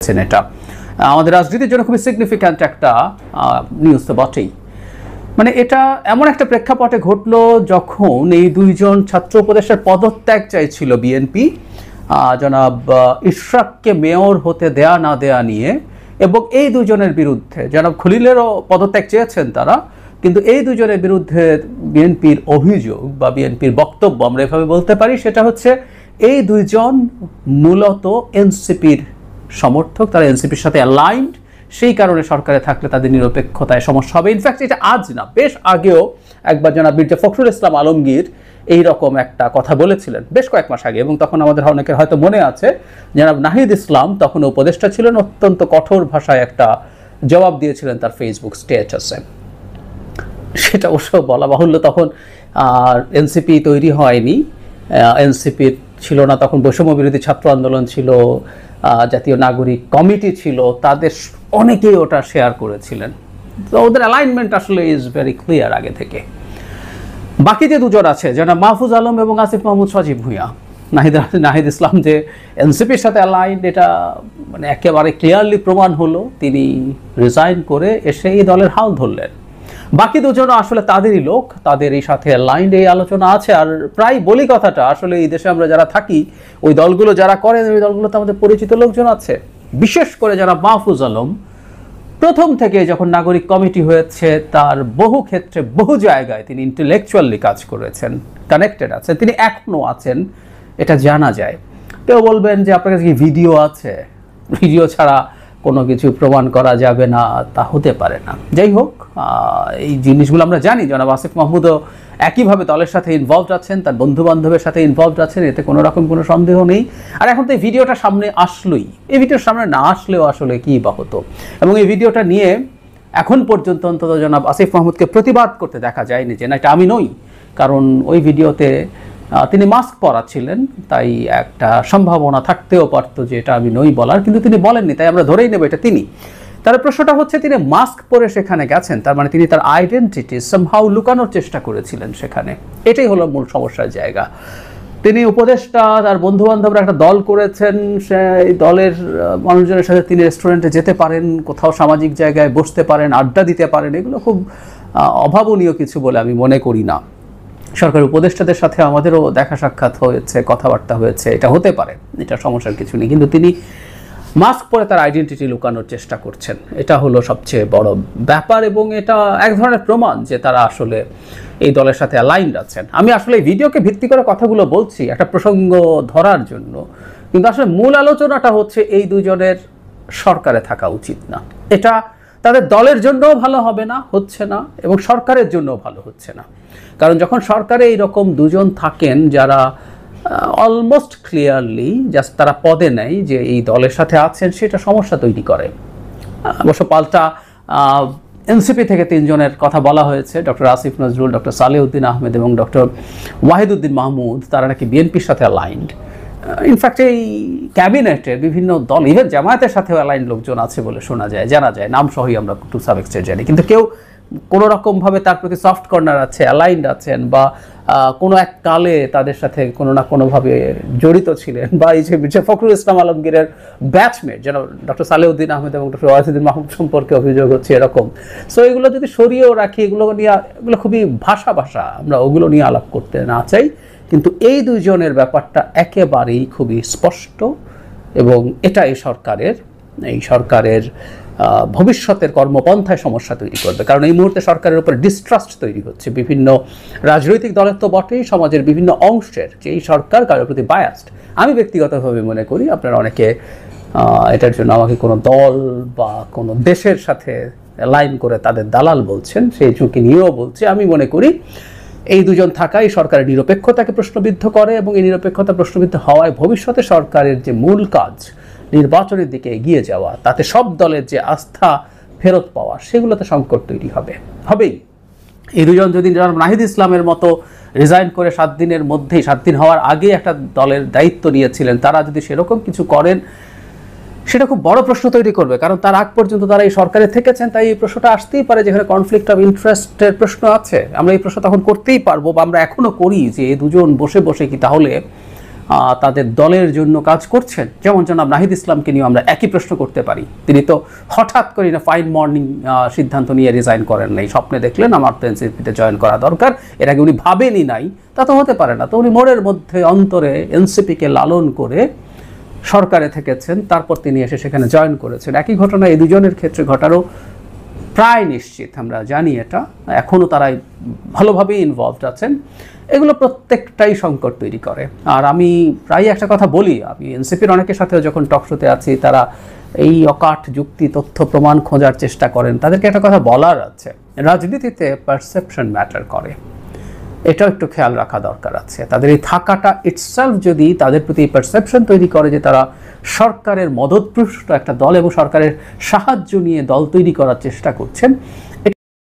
করছেন। এটা আমাদের রাজনীতির জন্য খুবই সিগনিফিক্যান্ট একটা নিউজ তো বটেই। মানে এটা এমন একটা প্রেক্ষাপটে ঘটলো যখন এই দুইজন ছাত্র উপদেষ্টার পদত্যাগ চাইছিল বিএনপি জনাব ইশরাককে মেয়র হতে দেয়া না দেয়া নিয়ে, এবং এই দুজনের বিরুদ্ধে জনাব খলিলেরও পদত্যাগ চেয়েছেন তারা, কিন্তু এই দুজনের বিরুদ্ধে বিএনপির অভিযোগ বা বিএনপির বক্তব্য আমরা এভাবে বলতে পারি, সেটা হচ্ছে এই দুইজন মূলত এনসিপির সমর্থক, তারা এনসিপির সাথে অ্যালাইন্ড, সেই কারণে সরকারে থাকলে তাদের নিরপেক্ষতায় সমস্যা হবে। ইনফ্যাক্ট এটা আজ না, বেশ আগেও একবার জনাব মির্জা ফখরুল ইসলাম আলমগীর এইরকম একটা কথা বলেছিলেন বেশ কয়েক মাস আগে, এবং তখন আমাদের অনেকের হয়তো মনে আছে জনাব নাহিদ ইসলাম তখন উপদেষ্টা ছিলেন, অত্যন্ত কঠোর ভাষায় একটা জবাব দিয়েছিলেন তার ফেসবুক স্ট্যাটাসে। সেটা অবশ্য বলা বাহুল্য, তখন এনসিপি তৈরি হয়নি, এনসিপির ছিল না তখন, বৈষম্য বিরোধী ছাত্র আন্দোলন ছিল, জাতীয় নাগরিক কমিটি ছিল, তাদের অনেকেই ওটা শেয়ার করেছিলেন। তো ওদের অ্যালাইনমেন্ট আসলে ইজ ভেরি ক্লিয়ার আগে থেকে। বাকি যে দুজন আছে জনাব মাহফুজ আলম এবং আসিফ মাহমুদ সজীব ভুঁইয়া, নাহিদ ইসলাম যে এনসিপির সাথে অ্যালাইন্ড এটা মানে একেবারে ক্লিয়ারলি প্রমাণ হলো, তিনি রিজাইন করে এসে এই দলের হাল ধরলেন। বাকি দুজনও আসলে তাদেরই লোক, তাদের এই সাথে অ্যালাইন্ড, এই আলোচনা আছে। আর প্রায় বলি কথাটা, আসলে এই দেশে আমরা যারা থাকি, ওই দলগুলো যারা করেন, ওই দলগুলোতে আমাদের পরিচিত লোকজন আছে। বিশেষ করে যারা মাহফুজ আলম প্রথম থেকে যখন নাগরিক কমিটি হয়েছে, তার বহু ক্ষেত্রে বহু জায়গায় তিনি ইন্টেলেকচুয়ালি কাজ করেছেন, কানেক্টেড আছেন, তিনি এখনও আছেন, এটা জানা যায়। কেউ বলবেন যে আপনার কাছে কি ভিডিও আছে, ভিডিও ছাড়া কোনো কিছু প্রমাণ করা যাবে না, তা হতে পারে না। যাই হোক, এই জিনিসগুলো আমরা জানি। জনাব আসিফ মাহমুদও একইভাবে দলের সাথে ইনভলভড আছেন, তার বন্ধু বান্ধবের সাথে ইনভলভড আছেন, এতে কোনো রকম কোনো সন্দেহ নেই। আর এখন তো এই ভিডিওটা সামনে আসলোই, এই ভিডিওর সামনে না আসলেও আসলে কী বা হতো। এবং এই ভিডিওটা নিয়ে এখন পর্যন্ত অন্তত জনাব আসিফ মাহমুদকে প্রতিবাদ করতে দেখা যায়নি যে না এটা আমি নই, কারণ ওই ভিডিওতে তিনি মাস্ক পরা ছিলেন, তাই একটা সম্ভাবনা থাকতেও পারতো যে এটা আমি নই বলার, কিন্তু তিনি বলেননি, তাই আমরা ধরেই নেব এটা তিনি। তার প্রশ্নটা হচ্ছে তিনি মাস্ক পরে সেখানে গেছেন, তার মানে তিনি তার আইডেন্টিটি সামহাউ লুকানোর চেষ্টা করেছিলেন সেখানে। এটাই হলো মূল সমস্যার জায়গা। তিনি উপদেষ্টা, তার বন্ধু বান্ধবরা একটা দল করেছেন, সেই দলের মানুষজনের সাথে তিনি রেস্টুরেন্টে যেতে পারেন, কোথাও সামাজিক জায়গায় বসতে পারেন, আড্ডা দিতে পারেন, এগুলো খুব অভাবনীয় কিছু বলে আমি মনে করি না। সরকারি উপদেষ্টাদের সাথে আমাদেরও দেখা সাক্ষাৎ হয়েছে, কথাবার্তা হয়েছে, এটা হতে পারে, এটা সমস্যার কিছু নেই, কিন্তু তিনি মাস্ক পরে তার আইডেন্টিটি লুকানোর চেষ্টা করছেন, এটা হলো সবচেয়ে বড় ব্যাপার। এবং এটা এক ধরনের প্রমাণ যে তারা আসলে এই দলের সাথে অ্যালাইন্ড আছেন। আমি আসলে এই ভিডিওকে ভিত্তি করে কথাগুলো বলছি একটা প্রসঙ্গ ধরার জন্য, কিন্তু আসলে মূল আলোচনাটা হচ্ছে এই দুজনের সরকারে থাকা উচিত না। এটা তাদের দলের জন্যও ভালো হবে না, হচ্ছে না, এবং সরকারের জন্যও ভালো হচ্ছে না। কারণ যখন সরকারে এইরকম দুজন থাকেন যারা অলমোস্ট ক্লিয়ারলি জাস্ট তারা পদে নেয় যে এই দলের সাথে আছেন, সেটা সমস্যা তৈরি করে। অবশ্য পাল্টা এনসিপি থেকে তিনজনের কথা বলা হয়েছে, ডক্টর আসিফ নজরুল, ডক্টর সালেউদ্দিন আহমেদ এবং ডক্টর ওয়াহিদুদ্দিন মাহমুদ, তারা নাকি বিএনপির সাথে অ্যালাইন্ড। ইনফ্যাক্ট এই ক্যাবিনেটের বিভিন্ন দল, ইভেন জামায়াতের সাথেও অ্যালাইন্ড লোকজন আছে বলে শোনা যায়, জানা যায়, নাম সহই আমরা টু সাম এক্সটেন্ট জানি, কিন্তু কেউ কোনো রকমভাবে তার প্রতি সফট কর্নার আছে, অ্যালাইন্ড আছেন, বা কোনো এক কালে তাদের সাথে কোনো না কোনোভাবে জড়িত ছিলেন, বা এই যে মির্জা ফখরুল ইসলাম আলমগীরের ব্যাচমেট যেন ডক্টর সালেউদ্দিন আহমেদ এবং ডক্টর ওয়াহিদুদ্দিন মাহমুদ সম্পর্কে অভিযোগ হচ্ছে এরকম। সো এগুলো যদি সরিয়েও রাখি, এগুলো নিয়ে, এগুলো খুবই ভাষা আমরা ওগুলো নিয়ে আলাপ করতে না চাই, কিন্তু এই দুইজনের ব্যাপারটা একেবারেই খুবই স্পষ্ট, এবং এটা এই সরকারের ভবিষ্যতের কর্মপন্থায় সমস্যা তৈরি করবে। কারণ এই মুহূর্তে সরকারের উপর ডিস্ট্রাস্ট তৈরি হচ্ছে বিভিন্ন রাজনৈতিক দলের তো বটেই, সমাজের বিভিন্ন অংশের, যে এই সরকার কারোর প্রতি বায়াসড। আমি ব্যক্তিগতভাবে মনে করি, আপনারা অনেকে এটার জন্য আমাকে কোনো দল বা কোনো দেশের সাথে লাইন করে তাদের দালাল বলছেন, সেই ঝুঁকি নিয়েও বলছে। আমি মনে করি এই দুজন থাকাই সরকারের নিরপেক্ষতাকে প্রশ্নবিদ্ধ করে, এবং এই নিরপেক্ষতা প্রশ্নবিদ্ধ হওয়ায় ভবিষ্যতে সরকারের যে মূল কাজ নির্বাচনের দিকে এগিয়ে যাওয়া, তাতে সব দলের যে আস্থা ফেরত পাওয়া, সেগুলোতে সংকট তৈরি হবেই। এই দুজন যদি নাহিদ ইসলামের মতো রিজাইন করে 7 দিনের মধ্যেই, 7 দিন হওয়ার আগে একটা দলের দায়িত্ব নিয়েছিলেন, তারা যদি সেরকম কিছু করেন, সেটা খুব বড় প্রশ্ন তৈরি করবে। কারণ তার আগ পর্যন্ত তারা এই সরকারে থেকেছেন, তাই এই প্রশ্নটা আসতেই পারে যেখানে কনফ্লিক্ট অফ ইন্টারেস্টের প্রশ্ন আছে। আমরা এই প্রশ্ন তখন করতেই পারবো, বা আমরা এখনও করি, যে এই দুজন বসে বসে কি তাহলে তাদের দলের জন্য কাজ করছেন, যেমন জনাব নাহিদ ইসলামকে নিয়ে আমরা একই প্রশ্ন করতে পারি। তিনি তো হঠাৎ করে না ফাইন মর্নিং সিদ্ধান্ত নিয়ে রিজাইন করেন নাই, স্বপ্নে দেখলেন আমার তো এনসিপিতে জয়েন করা দরকার, এর আগে উনি ভাবেনই নাই, তা তো হতে পারে না। তো উনি মোড়ের মধ্যে অন্তরে এনসিপিকে লালন করে সরকারে থেকেছেন, তারপর তিনি এসে সেখানে জয়েন করেছেন। একই ঘটনা এই দুজনের ক্ষেত্রে ঘটারও প্রায় নিশ্চিত, আমরা জানি এটা, এখনও তারা ভালোভাবেই ইনভলভড আছেন। এগুলো প্রত্যেকটাই সংকট তৈরি করে। আর আমি প্রায় একটা কথা বলি, আমি এনসিপির অনেকের সাথেও যখন টকশোতে আছি, তারা এই অকাট যুক্তি তথ্য প্রমাণ খোঁজার চেষ্টা করেন। তাদেরকে একটা কথা বলার আছে, রাজনীতিতে পারসেপশন ম্যাটার করে, এটাও একটু খেয়াল রাখা দরকার আছে। তাদের এই থাকাটা ইটসেলফ যদি তাদের প্রতি পারসেপশন তৈরি করে যে তারা সরকারের মদতপুষ্ট একটা দল এবং সরকারের সাহায্য নিয়ে দল তৈরি করার চেষ্টা করছেন,